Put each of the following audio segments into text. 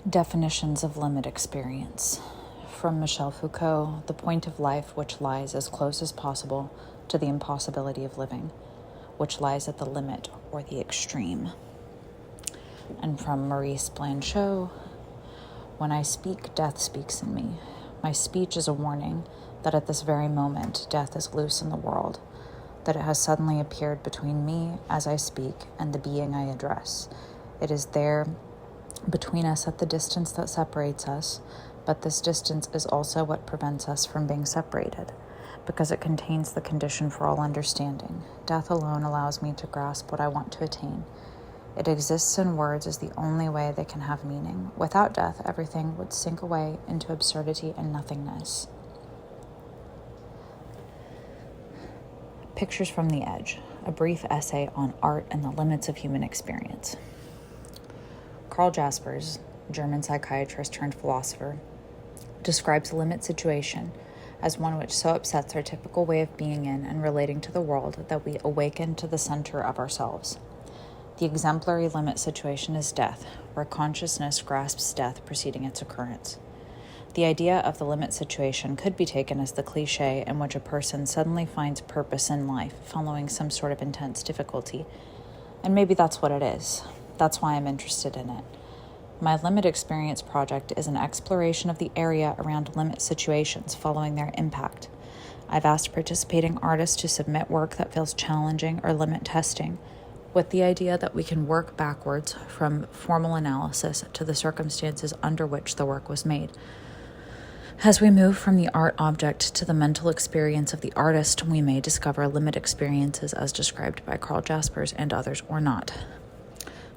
Definitions of limit experience. From Michel Foucault, the point of life which lies as close as possible to the impossibility of living, which lies at the limit or the extreme. And from Maurice Blanchot, when I speak, death speaks in me. My speech is a warning that at this very moment death is loose in the world, that it has suddenly appeared between me as I speak and the being I address. It is there between us at the distance that separates us, but this distance is also what prevents us from being separated, because it contains the condition for all understanding. Death alone allows me to grasp what I want to attain. It exists in words as the only way they can have meaning. Without death, everything would sink away into absurdity and nothingness. Pictures from the Edge, a brief essay on art and the limits of human experience. Karl Jaspers, German psychiatrist turned philosopher, describes a limit situation as one which so upsets our typical way of being in and relating to the world that we awaken to the center of ourselves. The exemplary limit situation is death, where consciousness grasps death preceding its occurrence. The idea of the limit situation could be taken as the cliché in which a person suddenly finds purpose in life following some sort of intense difficulty. And maybe that's what it is. That's why I'm interested in it. My Limit Experience project is an exploration of the area around limit situations following their impact. I've asked participating artists to submit work that feels challenging or limit testing, with the idea that we can work backwards from formal analysis to the circumstances under which the work was made. As we move from the art object to the mental experience of the artist, we may discover limit experiences as described by Karl Jaspers and others or not.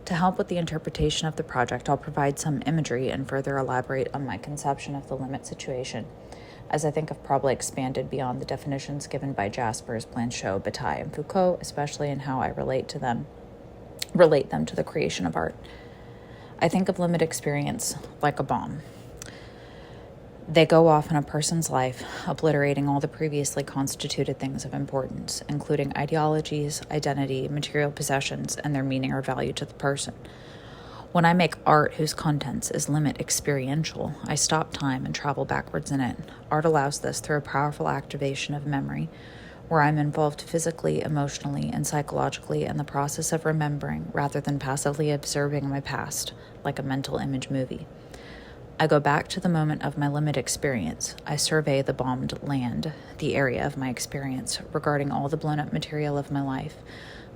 To help with the interpretation of the project, I'll provide some imagery and further elaborate on my conception of the limit situation, as I think I've probably expanded beyond the definitions given by Jaspers, Blanchot, Bataille, and Foucault, especially in how I relate them to the creation of art. I think of limit experience like a bomb. They go off in a person's life, obliterating all the previously constituted things of importance, including ideologies, identity, material possessions, and their meaning or value to the person. When I make art whose contents is limit experiential, I stop time and travel backwards in it. Art allows this through a powerful activation of memory, where I'm involved physically, emotionally, and psychologically in the process of remembering rather than passively observing my past, like a mental image movie. I go back to the moment of my limit experience. I survey the bombed land, the area of my experience, regarding all the blown-up material of my life,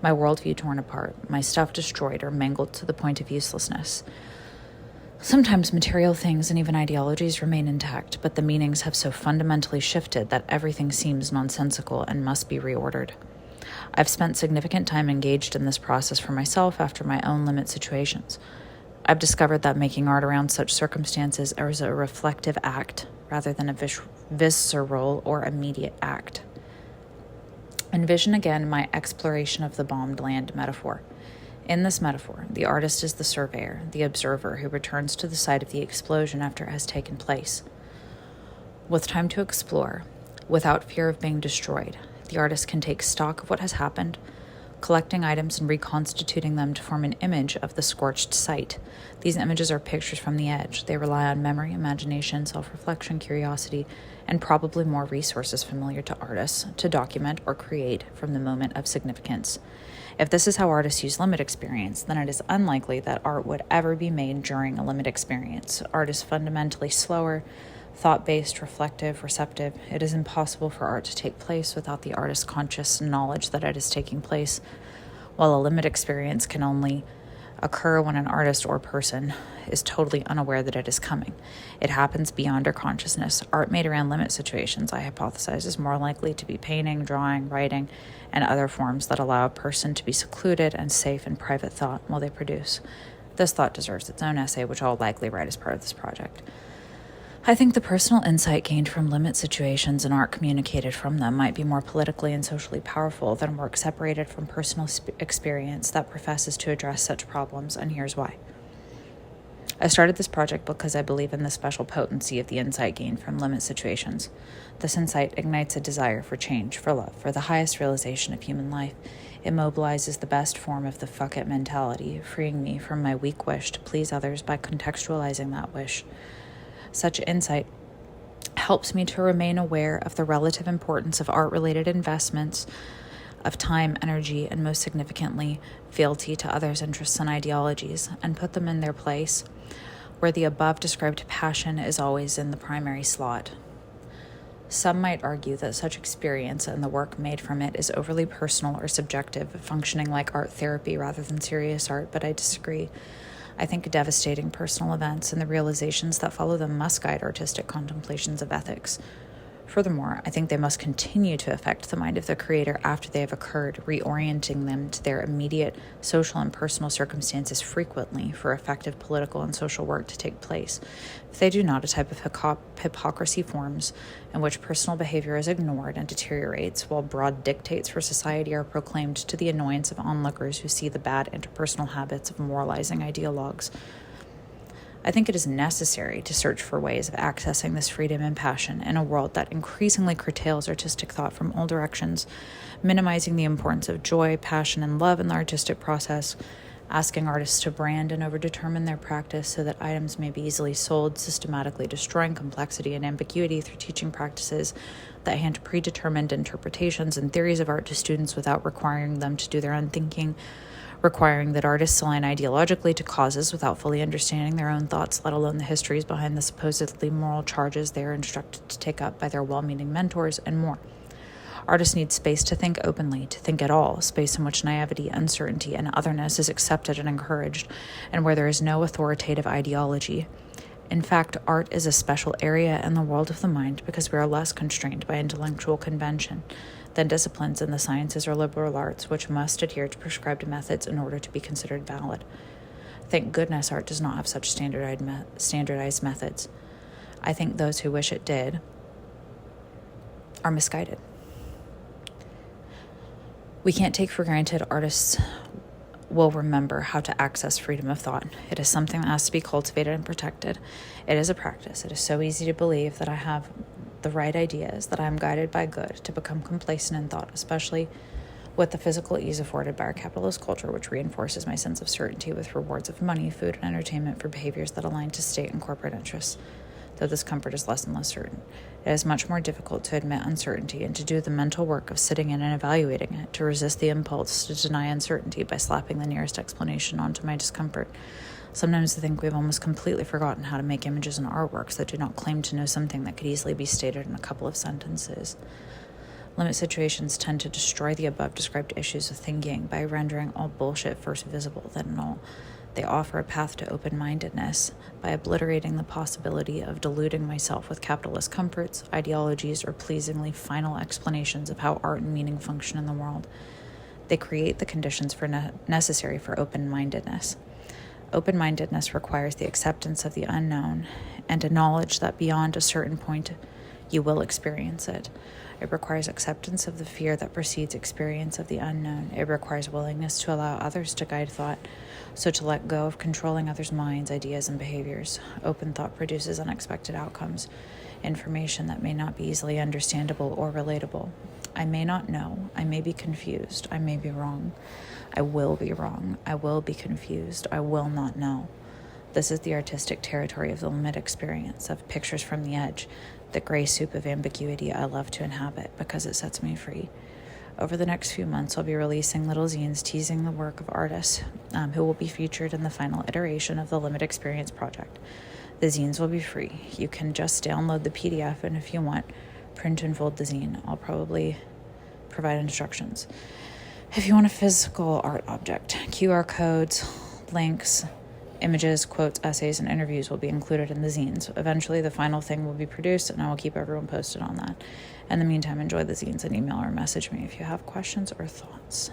my worldview torn apart, my stuff destroyed or mangled to the point of uselessness. Sometimes material things and even ideologies remain intact, but the meanings have so fundamentally shifted that everything seems nonsensical and must be reordered. I've spent significant time engaged in this process for myself after my own limit situations. I've discovered that making art around such circumstances is a reflective act rather than a visceral or immediate act. Envision again my exploration of the bombed land metaphor. In this metaphor, the artist is the surveyor, the observer who returns to the site of the explosion after it has taken place. With time to explore, without fear of being destroyed, the artist can take stock of what has happened, collecting items and reconstituting them to form an image of the scorched site. These images are pictures from the edge. They rely on memory, imagination, self-reflection, curiosity, and probably more resources familiar to artists to document or create from the moment of significance. If this is how artists use limit experience, then it is unlikely that art would ever be made during a limit experience. Art is fundamentally slower, thought-based, reflective, receptive. It is impossible for art to take place without the artist's conscious knowledge that it is taking place, while a limit experience can only occur when an artist or person is totally unaware that it is coming. It happens beyond our consciousness. Art made around limit situations, I hypothesize, is more likely to be painting, drawing, writing, and other forms that allow a person to be secluded and safe in private thought while they produce. This thought deserves its own essay, which I'll likely write as part of this project. I think the personal insight gained from limit situations and art communicated from them might be more politically and socially powerful than work separated from personal experience that professes to address such problems, and here's why. I started this project because I believe in the special potency of the insight gained from limit situations. This insight ignites a desire for change, for love, for the highest realization of human life. It mobilizes the best form of the fuck it mentality, freeing me from my weak wish to please others by contextualizing that wish. Such insight helps me to remain aware of the relative importance of art-related investments, of time, energy, and most significantly, fealty to others' interests and ideologies, and put them in their place, where the above-described passion is always in the primary slot. Some might argue that such experience and the work made from it is overly personal or subjective, functioning like art therapy rather than serious art, but I disagree. I think devastating personal events and the realizations that follow them must guide artistic contemplations of ethics. Furthermore, I think they must continue to affect the mind of the creator after they have occurred, reorienting them to their immediate social and personal circumstances frequently for effective political and social work to take place. If they do not, a type of hypocrisy forms in which personal behavior is ignored and deteriorates, while broad dictates for society are proclaimed to the annoyance of onlookers who see the bad interpersonal habits of moralizing ideologues. I think it is necessary to search for ways of accessing this freedom and passion in a world that increasingly curtails artistic thought from all directions, minimizing the importance of joy, passion, and love in the artistic process, asking artists to brand and overdetermine their practice so that items may be easily sold, systematically destroying complexity and ambiguity through teaching practices that hand predetermined interpretations and theories of art to students without requiring them to do their own thinking, requiring that artists align ideologically to causes without fully understanding their own thoughts, let alone the histories behind the supposedly moral charges they are instructed to take up by their well-meaning mentors, and more. Artists need space to think openly, to think at all, space in which naivety, uncertainty, and otherness is accepted and encouraged, and where there is no authoritative ideology. In fact, art is a special area in the world of the mind because we are less constrained by intellectual convention than disciplines in the sciences or liberal arts, which must adhere to prescribed methods in order to be considered valid. Thank goodness art does not have such standardized methods. I think those who wish it did are misguided. We can't take for granted artists will remember how to access freedom of thought. It is something that has to be cultivated and protected. It is a practice. It is so easy to believe that I have the right ideas, that I am guided by good, to become complacent in thought, especially with the physical ease afforded by our capitalist culture, which reinforces my sense of certainty with rewards of money, food, and entertainment for behaviors that align to state and corporate interests. Though this comfort is less and less certain, it is much more difficult to admit uncertainty and to do the mental work of sitting in and evaluating it, to resist the impulse to deny uncertainty by slapping the nearest explanation onto my discomfort. Sometimes I think we've almost completely forgotten how to make images and artworks that do not claim to know something that could easily be stated in a couple of sentences. Limit situations tend to destroy the above-described issues of thinking by rendering all bullshit first visible, then null. They offer a path to open-mindedness by obliterating the possibility of deluding myself with capitalist comforts, ideologies, or pleasingly final explanations of how art and meaning function in the world. They create the conditions necessary for open-mindedness. Open-mindedness requires the acceptance of the unknown and a knowledge that beyond a certain point you will experience it. It requires acceptance of the fear that precedes experience of the unknown. It requires willingness to allow others to guide thought, so to let go of controlling others' minds, ideas, and behaviors. Open thought produces unexpected outcomes, information that may not be easily understandable or relatable. I may not know. I may be confused. I may be wrong. I will be wrong. I will be confused. I will not know. This is the artistic territory of the limit experience, of pictures from the edge, the gray soup of ambiguity I love to inhabit because it sets me free. Over the next few months, I'll be releasing little zines teasing the work of artists who will be featured in the final iteration of the Limit Experience project. The zines will be free. You can just download the PDF, and if you want, print and fold the zine. I'll probably provide instructions. If you want a physical art object, QR codes, links, images, quotes, essays, and interviews will be included in the zines. Eventually, the final thing will be produced, and I will keep everyone posted on that. In the meantime, enjoy the zines and email or message me if you have questions or thoughts.